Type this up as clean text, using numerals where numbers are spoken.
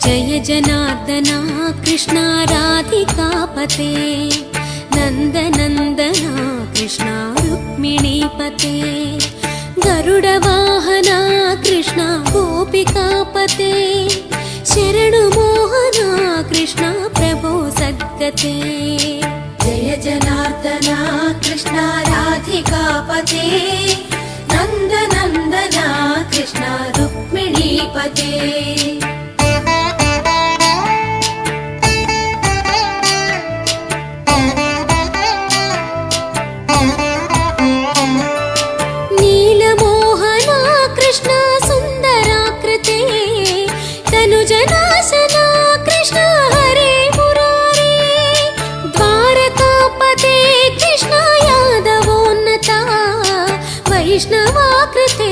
जय जनार्दना कृष्णा राधिकापते नन्दनन्दना कृष्णा रुक्मिणीपते गरुडवाहना कृष्णा गोपिकापते शरणुमोहना कृष्णा प्रभो सद्गते जय जनार्दना कृष्णा राधिकापते नन्दनन्दना कृष्णा रुक्मिणीपते नीलमोहना कृष्णा सुन्दराकृते तनुजनाशना कृष्णा हरे मुरारे द्वारकापते कृष्णा यादवोन्नता वैष्णवाकृते